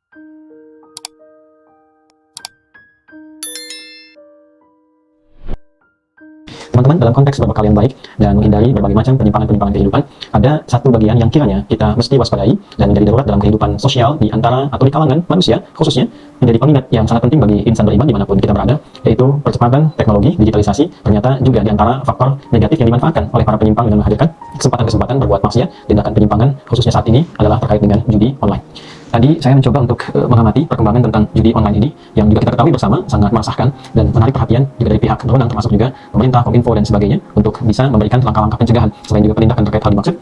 Teman-teman, dalam konteks berbekal yang baik dan menghindari berbagai macam penyimpangan-penyimpangan kehidupan, ada satu bagian yang kiranya kita mesti waspadai dan menjadi darurat dalam kehidupan sosial di antara atau di kalangan manusia, khususnya menjadi pengingat yang sangat penting bagi insan beriman dimanapun kita berada, yaitu percepatan teknologi, digitalisasi. Ternyata juga di antara faktor negatif yang dimanfaatkan oleh para penyimpang dengan menghadirkan kesempatan-kesempatan berbuat maksiat, tindakan penyimpangan, khususnya saat ini adalah terkait dengan judi online. Tadi saya mencoba untuk mengamati perkembangan tentang judi online ini yang juga kita ketahui bersama sangat meresahkan dan menarik perhatian juga dari pihak berwenang termasuk juga pemerintah, Kominfo dan sebagainya untuk bisa memberikan langkah-langkah pencegahan selain juga penindakan terkait hal dimaksud.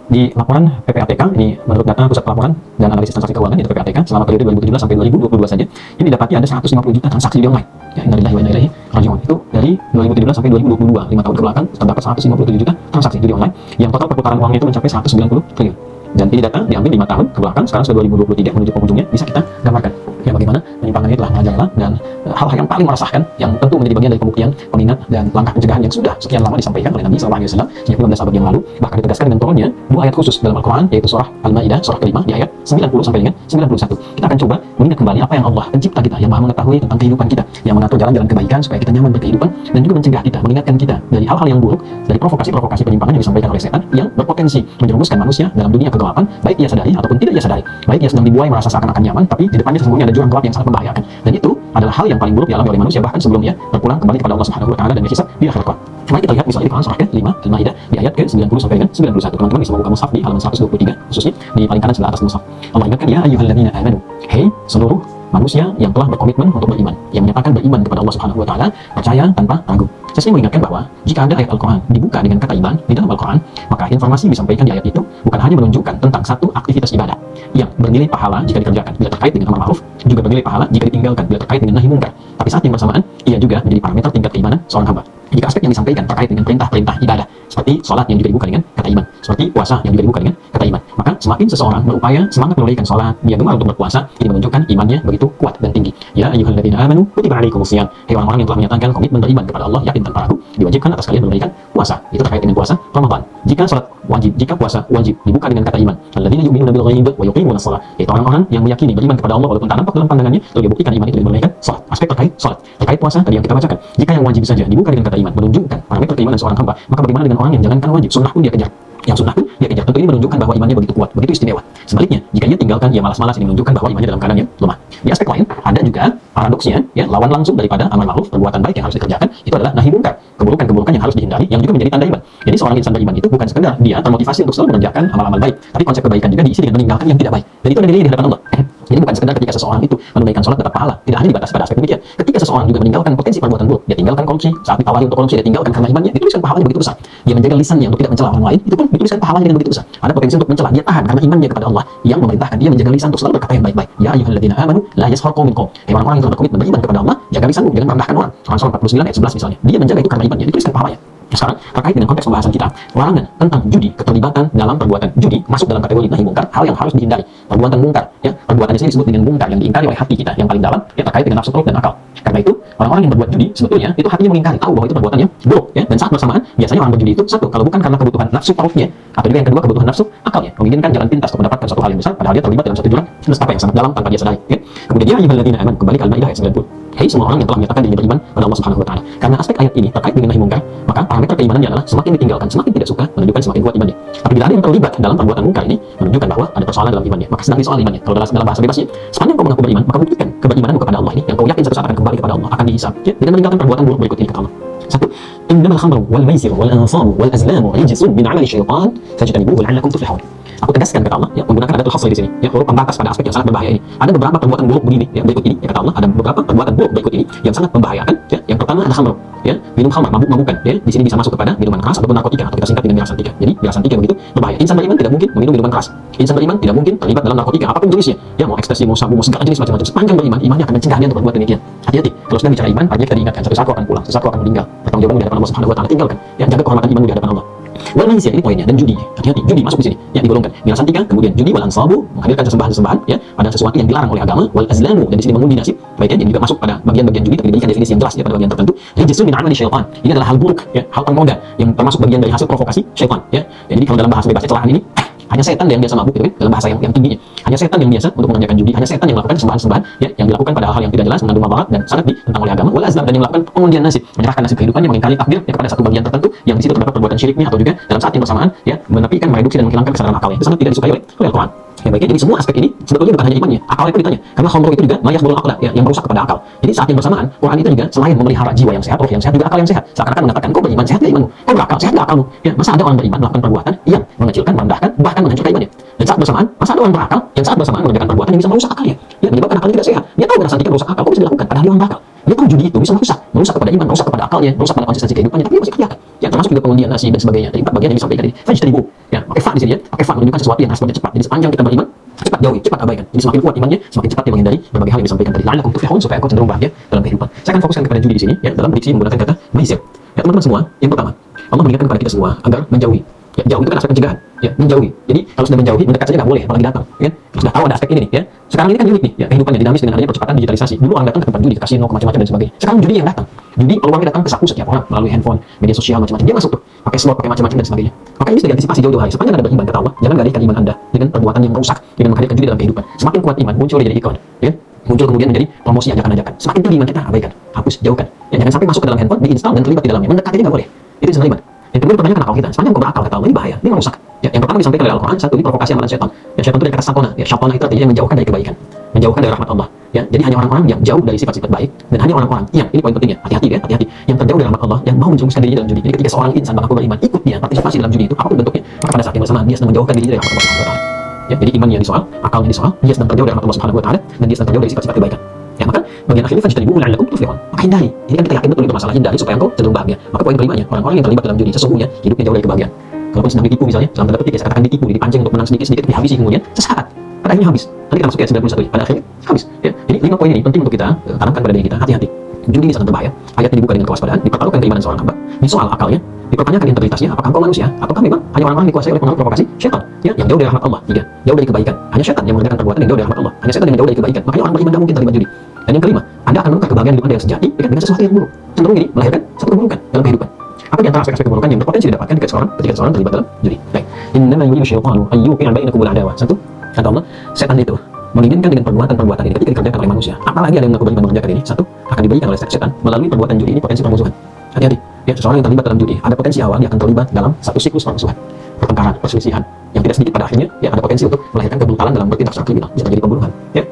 Di laporan PPATK ini menurut data Pusat Pelaporan dan Analisis Transaksi Keuangan yaitu PPATK selama periode 2017 sampai 2022 saja ini didapati ada 150 juta transaksi judi online. Ya, innalillahi wa inna ilaihi raji'un. Itu dari 2017 sampai 2022, 5 tahun ke belakang terdapat 157 juta transaksi judi online yang total perputaran uangnya itu mencapai 190 triliun. Dan ini data diambil 5 tahun ke belakang, sekarang sudah 2023 menuju penghujungnya, bisa kita gambarkan ya bagaimana penyimpangan ini telah merajalela dan hal-hal yang paling meresahkan yang tentu menjadi bagian dari pembuktian, pengingat dan langkah pencegahan yang sudah sekian lama disampaikan oleh Nabi SAW sejak 19 abad yang lalu, bahkan ditegaskan dengan turunnya 2 ayat khusus dalam Al-Quran yaitu surah Al-Maidah, surah kelima di ayat 90 sampai dengan 91. Kita akan coba mengingat kembali apa yang Allah pencipta kita yang maha mengetahui tentang kehidupan kita, yang mengatur jalan-jalan kebaikan supaya kita nyaman berkehidupan dan juga mencegah kita, mengingatkan kita dari hal-hal yang buruk, dari provokasi-provokasi penyimpangan yang disampaikan oleh setan yang berpotensi menjerumuskan manusia dalam dunia kegelapan, baik ia sadari ataupun tidak ia sadari, baik ia sedang dibuai merasa seakan-akan nyaman tapi di depannya sesungguhnya ada jurang gelap yang sangat membahayakan. Dan itu adalah hal yang paling buruk dialami oleh manusia bahkan sebelum ia berpulang kembali kepada Allah Subhanahu wa taala dan dihisab di akhirat kelak. Mari kita lihat misalnya di Quran surah ke-5 Al-Maidah di ayat ke-90 sampai dengan 91. Teman-teman bisa membuka mushaf di halaman 123 khususnya di paling kanan sebelah atas mushaf. Allah ingatkan, ya ayyuhalladzina amanu, hei seluruh manusia yang telah berkomitmen untuk beriman, yang menyatakan beriman kepada Allah Subhanahu wa taala, percaya tanpa ragu. Saya mengingatkan bahwa jika ada ayat Al-Quran dibuka dengan kata iman di dalam Al-Quran, maka informasi disampaikan di ayat itu bukan hanya menunjukkan tentang satu aktivitas ibadah yang bernilai pahala jika dikerjakan bila terkait dengan amar ma'ruf, juga bernilai pahala jika ditinggalkan bila terkait dengan nahi mungkar, tapi saat yang bersamaan ia juga menjadi parameter tingkat keimanan seorang hamba. Jika aspek yang disampaikan terkait dengan perintah-perintah ibadah seperti sholat yang juga dibuka dengan kata iman, seperti puasa yang juga dibuka dengan kata iman, maka semakin seseorang berupaya semangat menunaikan sholat, dia gemar untuk berpuasa, ini menunjukkan imannya begitu kuat dan tinggi. Ya ayyuhalladzina amanu kutiba alaikumusiyam, hei orang-orang yang telah menyatakan komitmen beriman kepada Allah yakin tanpa ragu, diwajibkan atas kalian menunaikan puasa. Itu terkait dengan puasa Ramadan. Jika sholat wajib, jika puasa wajib dibuka dengan kata iman, alladzina yu'minuna bil ghaib wa yuqimuna shalah, yaitu orang-orang yang meyakini beriman kepada Allah walaupun tak nampak dalam pandangannya, lalu dia buktikan iman itu dengan menunaikan sholat. Aspek terkait sholat, terkait puasa tadi yang kita bacakan, jika yang wajib saja dibuka dengan kata iman menunjukkan parameter keimanan seorang hamba, maka bagaimana dengan orang yang jangankan wajib, sunnah pun dia kejar, yang sunnah pun dia kejar. Tentu ini menunjukkan bahwa imannya begitu kuat, begitu istimewa. Sebaliknya, jika ia tinggalkan, ia malas-malas, ini menunjukkan bahwa imannya dalam keadaan yang lemah. Di aspek lain, ada juga paradoksnya, ya, lawan langsung daripada amar ma'ruf, perbuatan baik yang harus dikerjakan, itu adalah nahi mungkar, keburukan-keburukan yang harus dihindari, yang juga menjadi tanda iman. Jadi seorang insan beriman itu bukan sekedar dia termotivasi untuk selalu mengerjakan amal-amal baik, tapi konsep kebaikan juga diisi dengan meninggalkan yang tidak baik. Dan itu ada nilai di hadapan Allah. Jadi bukan sekedar ketika seseorang itu menunaikan sholat dapat pahala, tidak hanya dibatasi pada aspek demikian. Ketika seseorang juga meninggalkan potensi perbuatan buruk, dia tinggalkan korupsi, saat ditawari untuk korupsi dia tinggalkan karena imannya, dituliskan pahalanya begitu besar. Dia menjaga lisannya untuk tidak mencela orang lain, itu pun dituliskan pahalanya dengan begitu besar. Ada potensi untuk mencela, dia tahan karena imannya kepada Allah yang memerintahkan dia menjaga lisan untuk selalu berkata yang baik-baik. Ya ayyuhalladzina amanu la yaskhar qaumin qawm, orang-orang yang telah berkomitmen beriman kepada Allah, jaga lisanmu jangan merendahkan orang. Surah 49 ayat 11 misalnya, dia menjaga itu karena imannya, dituliskan pahalanya. Sekarang terkait dengan konteks pembahasan kita, larangan tentang judi, keterlibatan dalam perbuatan judi masuk dalam kategori nahi mungkar, hal yang harus dihindari. Perbuatan mungkar, ya, perbuatan di sini disebut dengan mungkar yang diingkari oleh hati kita yang paling dalam, ya, terkait dengan nafsu perut dan akal. Karena itu orang-orang yang berbuat judi sebetulnya itu hatinya mengingkari, tahu bahwa itu perbuatan yang buruk, ya, dan saat bersamaan biasanya orang berjudi itu satu, kalau bukan karena kebutuhan nafsu perutnya, atau juga yang kedua kebutuhan nafsu akalnya, menginginkan jalan pintas untuk mendapatkan suatu hal yang besar, padahal dia terlibat dalam satu jurang nestapa yang sangat dalam tanpa dia sadari. Ya. Kemudian ya ayyuhalladzina amanu, kembali ke Al-Maidah ayat 90. Hei semua orang yang telah menyatakan dirinya beriman pada Allah Subhanahu wa taala. Karena aspek ayat ini terkait dengan nahi mungkar, maka parameter keimanannya adalah semakin ditinggalkan, semakin tidak suka, menunjukkan semakin kuat imannya. Tapi bila ada yang terlibat dalam perbuatan mungkar ini, menunjukkan bahwa ada persoalan dalam imannya, maka sedang disoal imannya. Kalau dalam bahasa bebasnya, sepanjang kau mengaku beriman, maka buktikan keberimananmu kepada Allah ini, yang kau yakin suatu saat akan kembali kepada Allah, akan dihisab, ya, dengan meninggalkan perbuatan buruk berikut ini kata Allah. Satu, innamal khamru wal maisir wal ansabu wal azlamu rijsun min 'amali syaitan fajtanibuhu la'allakum tuflihun. Aku tegaskan kata Allah, ya, menggunakan adatul hasr di sini, ya, huruf pembatas pada aspek yang sangat berbahaya ini. Ada beberapa perbuatan buruk begini, ya, berikut ini, ya, kata Allah, ada beberapa perbuatan buruk berikut ini yang sangat membahayakan, ya. Yang pertama ada khamr, ya, minum khamr, mabuk-mabukan, ya, di sini bisa masuk kepada minuman keras ataupun narkotika atau kita singkat dengan mirasantika. Jadi mirasantika begitu berbahaya. Insan beriman tidak mungkin meminum minuman keras. Insan beriman tidak mungkin terlibat dalam narkotika apapun jenisnya, ya, mau ekstasi, mau sabu, mau segala jenis macam-macam. Sepanjang beriman, imannya akan mencegah dia untuk berbuat demikian. Hati-hati. Kalau sudah bicara iman, artinya kita diingatkan satu saat kau akan pulang, satu saat kau akan meninggal. Pertanggungjawabanmu di hadapan Allah Subhanahu wa taala, tinggalkan. Ya, jaga kehormatan imanmu di hadapan Allah. Wal maisir ini poinnya, dan judi. Hati-hati, judi masuk di sini. Ya, digolongkan. Mirasantika, kemudian judi wal ansabu, menghadirkan sesembahan-sesembahan, ya, pada sesuatu yang dilarang oleh agama, wal azlamu, dan di sini mengundi nasib. Baiknya, yang juga masuk pada bagian-bagian judi, tapi diberikan definisi yang jelas, ya, pada bagian tertentu. Rijsun min 'amali syaitan. Ini adalah hal buruk, ya, hal ternoda yang termasuk bagian dari hasil provokasi syaitan, ya. Jadi kalau dalam bahasa bebasnya celahan ini hanya setan yang biasa mabuk, gitu kan, dalam bahasa yang tingginya. Hanya setan yang biasa untuk mengerjakan judi, hanya setan yang melakukan sembahan-sembahan ya, yang dilakukan pada hal yang tidak jelas, mengandung mabarat dan sangat ditentang oleh agama. Wal azlam, dan yang melakukan pengundian nasib, menyerahkan nasib kehidupannya, mengingkari takdir ya, kepada satu bagian tertentu yang di situ terdapat perbuatan syiriknya, atau juga dalam saat yang bersamaan ya menepikan, mereduksi dan menghilangkan kesadaran akalnya. Itu sangat tidak disukai oleh Al-Quran. Ya baiknya, jadi semua aspek ini sebetulnya bukan hanya imannya, akalnya pun ditanya. Karena khamru itu juga mayasbul aqla ya, yang merusak kepada akal. Jadi saat yang bersamaan, Quran itu juga selain memelihara jiwa yang sehat, roh yang sehat, juga akal yang sehat. Seakan-akan mengatakan, kau beriman, sehat gak imanmu? Kau berakal, sehat gak akalmu? Ya, masa ada orang beriman melakukan perbuatan yang mengecilkan, merendahkan, bahkan menghancurkan imannya? Dan saat bersamaan, masa ada orang berakal yang saat bersamaan mengerjakan perbuatan yang bisa merusak akalnya, ya menyebabkan akalnya tidak sehat. Dia tahu berdasarkan merusak akal, kok bisa dilakukan? Padahal dia orang berakal. Dia tahu judi itu bisa merusak kepada iman, merusak kepada akalnya, merusak pada konsistensi kehidupannya, tapi dia masih kerjakan. Ya termasuk juga pengundian nasib dan sebagainya. Jadi 4 bagian yang disampaikan tadi. Fajtanibu, ya pakai fa di sini ya, pakai fa menunjukkan sesuatu yang harus cepat. Jadi sepanjang kita beriman, cepat jauhi, cepat abaikan. Jadi semakin kuat imannya, semakin cepat dia menghindari berbagai hal yang disampaikan tadi. La'allakum tuflihun, supaya kau cenderung bahagia dalam kehidupan. Saya akan fokuskan kepada judi di sini ya, dalam diksi menggunakan kata maisir. Ya teman-teman semua, yang pertama, Allah mengingatkan kepada kita semua agar menjauhi. Ya, jauh itu kan aspek pencegahan, ya menjauhi. Jadi kalau sudah menjauhi, mendekat saja nggak boleh, apalagi datang, ya. Kalau sudah tahu ada aspek ini nih, ya. Sekarang ini kan unik nih, ya kehidupannya dinamis dengan adanya percepatan digitalisasi. Dulu orang datang ke tempat judi, ke kasino, ke macam-macam dan sebagainya. Sekarang judi yang datang, judi peluangnya datang ke saku setiap orang melalui handphone, media sosial macam-macam. Dia masuk tuh, pakai slot, pakai macam-macam dan sebagainya. Maka ini sudah diantisipasi jauh-jauh hari. Sepanjang Anda beriman kata Allah, jangan galihkan iman Anda dengan perbuatan yang merusak, dengan menghadirkan judi dalam kehidupan. Semakin kuat iman, muncul jadi ikon, ya. Muncul kemudian menjadi promosi ajakan-ajakan. Semakin tinggi iman kita, abaikan, hapus, jauhkan. Ya, jangan sampai masuk ke dalam handphone, diinstal dan terlibat di dalamnya. Mendekat aja nggak boleh. Itu sebenarnya iman. Yang kedua, pertanyakan akal kita. Sepanjang kau berakal kata Allah, ini bahaya, ini merusak. Ya, yang pertama disampaikan oleh Al-Quran, satu, ini provokasi amalan syaitan. Ya, syaitan itu dari kata syatona. Ya, syatona itu artinya menjauhkan dari kebaikan, menjauhkan dari rahmat Allah. Ya, jadi hanya orang-orang yang jauh dari sifat-sifat baik, dan hanya orang-orang yang, ini poin pentingnya, hati-hati ya, hati-hati, yang terjauh dari rahmat Allah, yang mau menjerumuskan dirinya dalam judi. Jadi ketika seorang insan mengaku beriman, ikut dia partisipasi dalam judi itu, apapun bentuknya, maka pada saat yang bersamaan dia sedang menjauhkan dirinya dari rahmat Allah Subhanahu wa taala. Ya, jadi imannya disoal, akalnya disoal, dia sedang terjauh dari rahmat Allah Subhanahu wa taala, dan dia sedang terjauh dari sifat-sifat kebaikan. Ya, maka bagian akhirnya fajtanibu la'allakum tuflihun. Maka hindari. Ini kan kita yakin betul itu masalah, hindari supaya engkau cenderung bahagia. Maka poin kelimanya, orang-orang yang terlibat dalam judi sesungguhnya hidupnya jauh dari kebahagiaan. Kalaupun sedang ditipu misalnya, dalam tanda petik ya, saya katakan ditipu, dipancing untuk menang sedikit-sedikit, dihabisi kemudian sesaat. Pada akhirnya habis. Nanti kita masuk ke ayat 91 ya. Pada akhirnya habis. Ya. Jadi 5 poin ini penting untuk kita tanamkan pada diri kita. Hati-hati. Judi ini sangat berbahaya. Ayatnya dibuka dengan kewaspadaan, dipertaruhkan keimanan seorang hamba, disoal akalnya, dipertanyakan integritasnya, apakah engkau manusia ataukah memang hanya orang-orang yang dikuasai oleh pengaruh provokasi syaitan, ya, yang jauh dari rahmat Allah. 3, jauh dari kebaikan. Hanya syaitan yang mengerjakan perbuatan yang jauh dari rahmat Allah. Hanya syaitan yang jauh dari kebaikan. Makanya orang beriman tidak mungkin terlibat judi. Dan yang kelima, Anda akan menemukan kebahagiaan hidup Anda yang sejati dengan sesuatu yang buruk. Cenderung ini melahirkan satu keburukan dalam kehidupan. Apa di antara aspek-aspek keburukan yang berpotensi didapatkan ketika seorang terlibat dalam judi? Baik. Innama yuridu syaitanu an yuqi'a bainakumul adawah. Satu, kata Allah, setan itu menginginkan dengan perbuatan-perbuatan ini ketika dikerjakan oleh manusia. Apalagi ada yang mengaku beriman mengerjakan ini, satu, akan diberikan oleh setan melalui perbuatan judi ini potensi permusuhan. Hati-hati. Ya, seseorang yang terlibat dalam judi, ada potensi awal dia akan terlibat dalam satu siklus permusuhan, pertengkaran, perselisihan, yang tidak sedikit pada akhirnya ya ada potensi untuk melahirkan kebrutalan dalam bertindak secara kriminal, bisa terjadi pembunuhan. Ya.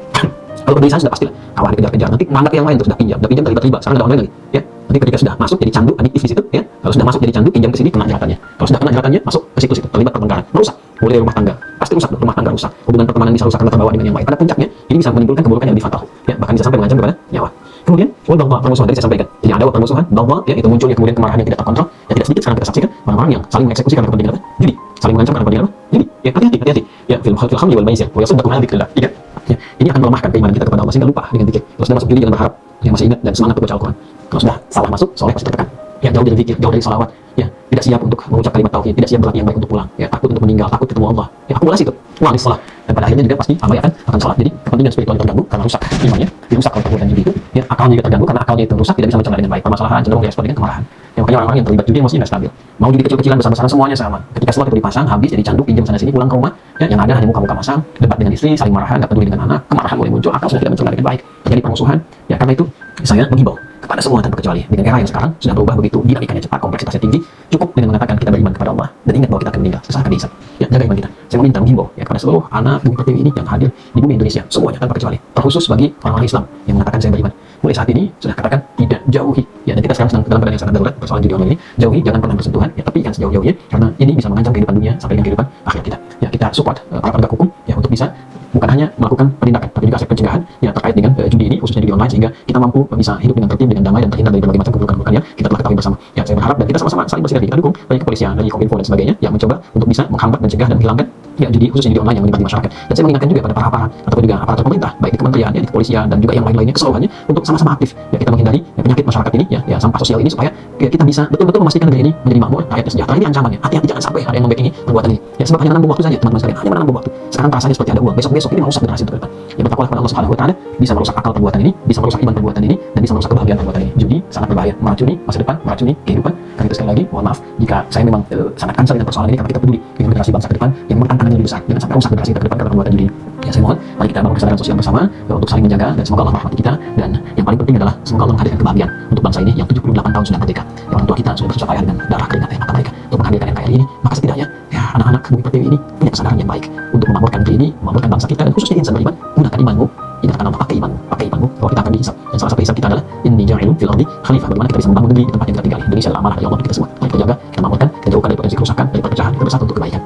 Kalau kegelisahan sudah pastilah, kawan dikejar-kejar, nanti menganggap yang lain terus sudah pinjam terlibat, sekarang ada orang lain lagi. Ya. Nanti ketika sudah masuk jadi candu, adiktif di situ, ya. Kalau sudah masuk jadi candu, pinjam ke sini kena jelatannya. Kalau sudah kena jelatannya, masuk ke siklus itu, terlibat pertengkaran, merusak. Mulai rumah tangga, pasti rusak, rumah tangga rusak, hubungan pertemanan bisa rusak karena terbawa dengan yang lain. Pada puncaknya, ini bisa menimbulkan keburukan yang lebih fatal, ya, bahkan bisa sampai mengancam kepada nyawa. Kemudian, baghdha, permusuhan tadi saya sampaikan. Jadi ada permusuhan, baghdha, ya, itu munculnya kemudian kemarahan yang tidak terkontrol, ya tidak sedikit sekarang kita saksikan orang-orang yang saling mengeksekusi karena kepentingan apa? Jadi, saling mengancam karena kepentingan apa? Jadi, ya hati-hati. Ya, fil khamri wal maisir, wa yasuddakum an dzikrillah. Ya, ini akan melemahkan keimanan kita kepada Allah sehingga lupa dengan zikir. Kalau sudah masuk judi jangan berharap, yang masih ingat dan semangat untuk baca Al-Quran. Kalau sudah salah masuk, soleh pasti tertekan. Ya, jauh dari zikir, jauh dari salawat, ya, tidak siap untuk mengucap kalimat tauhid, tidak siap berlatih yang baik untuk pulang, ya, takut untuk meninggal, takut ketemu Allah, ya, akumulasi itu, uang di salat, dan pada akhirnya juga pasti abaikan salat. Jadi kepentingan spiritualnya terganggu karena rusak imannya, dirusak oleh perbuatan judi itu, ya, akalnya juga terganggu karena akalnya itu rusak, tidak bisa mencerna dengan baik, permasalahan cenderung direspon dengan kemarahan. Ya, makanya orang-orang yang terlibat judi mesti tidak stabil, mau judi kecil-kecilan besar-besaran semuanya sama. Ketika slot itu dipasang, habis jadi candu, pinjam sana sini, pulang ke rumah, ya, yang ada hanya muka-muka masam, debat dengan istri, saling marahan, nggak peduli dengan anak, kemarahan mulai muncul, akal sudah tidak mencerna dengan baik, terjadi permusuhan. Ya, karena itu saya menghimbau kepada semua tanpa kecuali dengan era yang sekarang sudah berubah begitu dinamikanya cepat, kompleksitasnya tinggi, cukup dengan mengatakan kita beriman kepada Allah dan ingat bahwa kita akan meninggal sesaat lagi. Ya, jaga iman kita. Saya meminta menghimbau ya kepada seluruh anak bumi pertiwi ini yang hadir di bumi Indonesia semuanya tanpa kecuali, terkhusus bagi orang-orang Islam yang mengatakan saya beriman. Mulai saat ini sudah katakan tidak, jauhi ya, dan kita sekarang sedang dalam keadaan yang sangat darurat persoalan judi online ini. Jauhi, jangan pernah bersentuhan ya, tapi yang sejauh-jauhnya karena ini bisa mengancam kehidupan dunia sampai dengan kehidupan akhir kita. Ya, kita support para penegak hukum ya untuk bisa bukan hanya melakukan penindakan tapi juga aspek pencegahan yang terkait dengan judi ini, khususnya judi online, sehingga kita mampu bisa hidup dengan tertib, dengan damai dan terhindar dari berbagai macam keburukan-keburukan yang kita telah ketahui bersama. Ya, saya berharap dan kita sama-sama saling bersinergi, kita dukung dari kepolisian, dari Kominfo dan sebagainya yang mencoba untuk bisa menghambat, mencegah dan menghilangkan ya judi, khususnya judi online yang menimpa di masyarakat. Dan saya mengingatkan juga pada para aparat ataupun juga aparatur pemerintah, baik di kementerian, ya, di kepolisian dan juga yang lain-lainnya keseluruhannya untuk sama-sama aktif. Ya, kita menghindari ya, penyakit masyarakat ini ya sampah sosial ini supaya ya, kita bisa betul-betul memastikan negeri ini menjadi makmur, rakyatnya sejahtera. Ini ancamannya. Hati-hati jangan sampai ada yang membackingi perbuatan ini. Ya, sebab hanya menambah waktu saja teman-teman sekalian, hanya menambah waktu. Sekarang rasanya seperti ada uang, besok-besok ini merusak generasi terdepan. Ya, bertakwalah kepada Allah Subhanahu wa taala, bisa merusak akal perbuatan ini, bisa merusak iman perbuatan ini, dan bisa merusak kebahagiaan perbuatan ini. Judi sangat berbahaya, meracuni masa depan, meracuni kehidupan. Karena itu sekali lagi, mohon maaf jika saya memang sangat concern dengan persoalan ini karena kita peduli dengan generasi bangsa ke depan yang menantang tantangan yang lebih besar. Jangan sampai rusak generasi kita ke depan karena perbuatan judi. Ya, saya mohon mari kita bangun kesadaran sosial bersama untuk saling menjaga, dan semoga Allah merahmati kita. Dan yang paling penting adalah semoga Allah menghadirkan kebahagiaan untuk bangsa ini yang 78 tahun sudah merdeka. Ya, orang tua kita sudah bersusah payah dengan darah keringat air mata mereka untuk menghadirkan NKRI ini. Maka setidaknya ya anak-anak Bumi Pertiwi ini punya kesadaran yang baik untuk memakmurkan negeri ini, memakmurkan bangsa kita, dan khususnya insan beriman. Gunakan imanmu, ini katakan Allah, pakai imanmu, bahwa kita akan dihisab. Dan salah satu hisab kita adalah inni ja'ilun fil ardi khalifah. Bagaimana kita bisa membangun negeri di tempat yang kita tinggali. Indonesia adalah amanah dari Allah bagi kita semua. Mari kita jaga, kita makmurkan, kita jauhkan dari potensi kerusakan, dari perpecahan, kita bersatu untuk kebaikan.